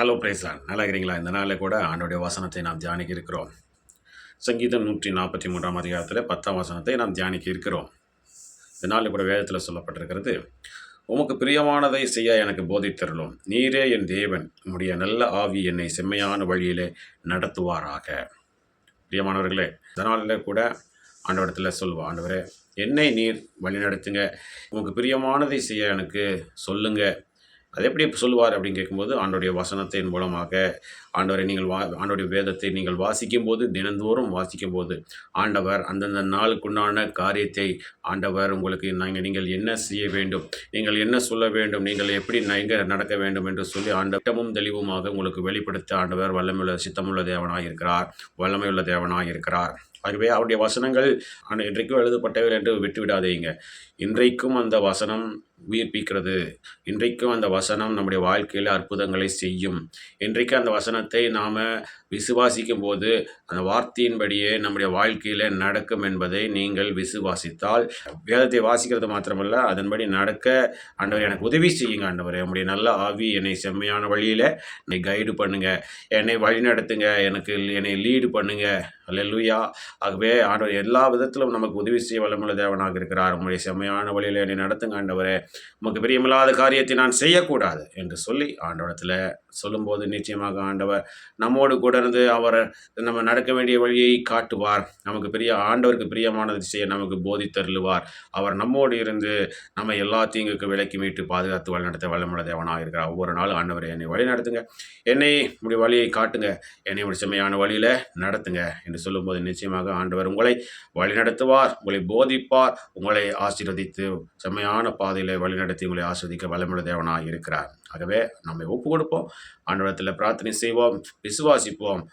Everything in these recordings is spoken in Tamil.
ஹலோ பிரைஸ்லான், நல்லா இருக்கிறீங்களா? இந்த நாளில் கூட ஆண்டோடைய வசனத்தை நாம் தியானிக்க இருக்கிறோம். சங்கீதம் 143 அதிகாரத்தில் 10 வசனத்தை நாம் தியானிக்க இருக்கிறோம். இந்த நாளில் கூட வேதத்தில் சொல்லப்பட்டிருக்கிறது, உமக்கு பிரியமானதை செய்ய எனக்கு போதித்தருளும், நீரே என் தேவன், உம்முடைய நல்ல ஆவி என்னை செம்மையான வழியிலே நடத்துவாராக. பிரியமானவர்களே, இந்த நாளில் கூட ஆண்டவரிடத்தில் சொல்லுவோம், ஆண்டவரே என்னை நீர் வழி நடத்துங்க, உமக்கு பிரியமானதை செய்ய எனக்கு சொல்லுங்க. அது எப்படி சொல்லுவார் அப்படின்னு கேட்கும்போது, ஆண்டோடைய வசனத்தின் மூலமாக ஆண்டவரை நீங்கள் ஆண்டோடைய வேதத்தை நீங்கள் வாசிக்கும் போது, தினந்தோறும் வாசிக்கும் போது ஆண்டவர் அந்தந்த நாளுக்குண்டான காரியத்தை ஆண்டவர் உங்களுக்கு நீங்கள் என்ன செய்ய வேண்டும், நீங்கள் என்ன சொல்ல வேண்டும், நீங்கள் எப்படி எங்கே நடக்க வேண்டும் என்று சொல்லி ஆண்டவமும் தெளிவுமாக உங்களுக்கு வெளிப்படுத்த ஆண்டவர் வல்லமையுள்ள சித்தமுள்ள தேவனாக இருக்கிறார், வல்லமையுள்ள தேவனாக இருக்கிறார். ஆகவே அவருடைய வசனங்கள் இன்றைக்கும் எழுதப்பட்டவர் என்று விட்டுவிடாதீங்க. இன்றைக்கும் அந்த வசனம் உயிர்ப்பிக்கிறது. இன்றைக்கும் அந்த வசனம் நம்முடைய வாழ்க்கையில் அற்புதங்களை செய்யும். இன்றைக்கு அந்த வசனத்தை நாம் விசுவாசிக்கும் போது அந்த வார்த்தையின்படியே நம்முடைய வாழ்க்கையில் நடக்கும் என்பதை நீங்கள் விசுவாசித்தால், வேதத்தை வாசிக்கிறது மாத்திரமல்ல, அதன்படி நடக்க ஆண்டவர் எனக்கு உதவி செய்யுங்க. ஆண்டவர் நம்முடைய நல்ல ஆவி என்னை செம்மையான வழியில் என்னை கைடு பண்ணுங்க, என்னை வழி நடத்துங்க, என்னை லீடு பண்ணுங்க. அல்லேலூயா. ஆகவே ஆண்டவர் எல்லா விதத்திலும் நமக்கு உதவி செய்ய வல்லமுள்ள தேவனாக இருக்கிறார். உங்களுடைய செம்மையான வழியில் என்னை நடத்துங்க ஆண்டவரே, உமக்கு பிரியமில்லாத காரியத்தை நான் செய்யக்கூடாது என்று சொல்லி ஆண்டவரத்தில் சொல்லும்போது நிச்சயமாக ஆண்டவர் நம்மோடு கூட இருந்து அவர் நம்ம நடக்க வேண்டிய வழியை காட்டுவார். ஆண்டவருக்கு பிரியமானதை செய்ய நமக்கு போதித்தருளுவார். அவர் நம்மோடு இருந்து நம்ம எல்லா தீங்குக்கு விலக்கி மீட்டு பாதுகாத்து வழிநடத்த வல்லமுள்ள தேவனாக இருக்கிறார். ஒவ்வொரு நாளும் ஆண்டவரை என்னை வழி நடத்துங்க, என்னை உடைய வழியை காட்டுங்க, என்னை ஒரு செம்மையான வழியில் நடத்துங்க என்று சொல்லும்போது நிச்சயமாக ஆண்டவர் உங்களை வழி நடத்துவார், உங்களை போதிப்பார், உங்களை ஆசீர்வதித்து செம்மையான பாதையில் வழிநடத்தி உங்களை ஆஸ்வதிக்க வல்லமுள்ள தேவனாக இருக்கிறார். ஆகவே நம்மை ஒப்பு கொடுப்போம், ஆண்டவரத்தில் பிரார்த்தனை செய்வோம், விசுவாசிப்போம்.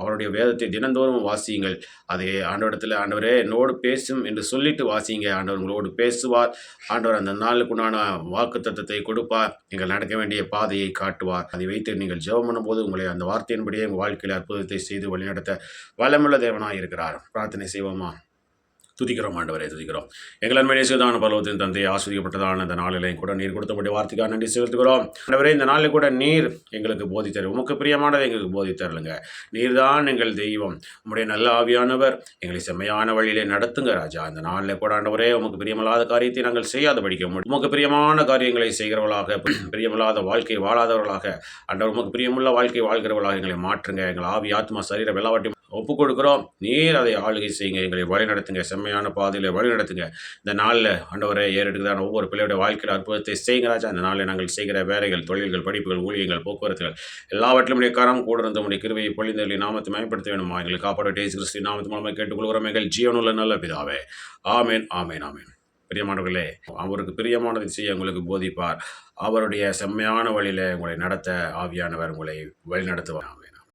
அவருடைய வேதத்தை தினந்தோறும் வாசியுங்கள். அதை ஆண்டவரத்தில் ஆண்டவரே என்னோடு பேசும் என்று சொல்லிட்டு வாசிங்க. ஆண்டவர் உங்களோடு பேசுவார். ஆண்டவர் அந்த நாளுக்குண்டான வாக்கு தத்தத்தை கொடுப்பார், நீங்கள் நடக்க வேண்டிய பாதையை காட்டுவார். அதை வைத்து நீங்கள் ஜெபம் பண்ணும்போது உங்களை அந்த வார்த்தையின்படியே உங்கள் வாழ்க்கையில் அற்புதத்தை செய்து வழிநடத்த வல்லமுள்ள தேவனாக இருக்கிறார். பிரார்த்தனை செய்வோமா? துதிக்கிறோம் ஆண்டவரை, துதிக்கிறோம். எங்கள் அன்மையை செய்தான பரலோகத்தின் தந்தை, ஆஸ்வதிக்கப்பட்டதான இந்த நாளிலையும் கூட நீர் கொடுத்தபடி வார்த்தைக்காக நன்றி செலுத்துகிறோம். ஆண்டவரே, இந்த நாளில் கூட நீர் எங்களுக்கு போதித்தரு, உமக்கு பிரியமானதை எங்களுக்கு போதித்தருளுங்க. நீர் தான் எங்கள் தெய்வம், உம்முடைய நல்ல ஆவியானவர் எங்களை செம்மையான வழியிலே நடத்துங்க ராஜா. இந்த நாளில் கூட ஆண்டவரே, உமக்கு பிரியமில்லாத காரியத்தை நாங்கள் செய்யாத படிக்க முடியும். உமக்கு பிரியமான காரியங்களை செய்கிறவர்களாக, பிரியமில்லாத வாழ்க்கை வாழாதவர்களாக, ஆண்டவர் உமக்கு பிரியமுள்ள வாழ்க்கை வாழ்கிறவர்களாக எங்களை மாற்றுங்க. எங்கள் ஆவி, ஆத்மா, சரீரம் எல்லாவற்றையும் ஒப்பு கொடுக்குறோம். நீர் அதை ஆளுகை செய்யுங்க, எங்களை வழி நடத்துங்க, செம்மையான பாதையில் வழி நடத்துங்க. இந்த நாளில் ஆண்டவரை ஏறெடுக்குதான ஒவ்வொரு பிள்ளையோட வாழ்க்கையில் அற்புதத்தை செய்யுங்க ராஜா. இந்த நாளில் நாங்கள் செய்கிற வேலைகள், தொழில்கள், படிப்புகள், ஊழியங்கள், போக்குவரத்துகள் எல்லாவற்றிலும் உடைய கரம் கூட இருந்து உடைய கிருபையை பொழிந்தவர்களை நாமத்தை மேம்படுத்த வேணுமா? எங்களை காப்பாற்ற இயேசு கிறிஸ்து நாமத்து மூலமாக கேட்டுக்கொள்கிறோம் எங்கள் ஜீவனுள்ள நல்ல பிதாவே. ஆமேன், ஆமேன், ஆமேன். பிரியமானவர்களே, அவருக்கு பிரியமானதை செய்ய உங்களுக்கு போதிப்பார். அவருடைய செம்மையான வழியில் உங்களை நடத்த ஆவியானவர் உங்களை வழி நடத்துவார். ஆமேன்.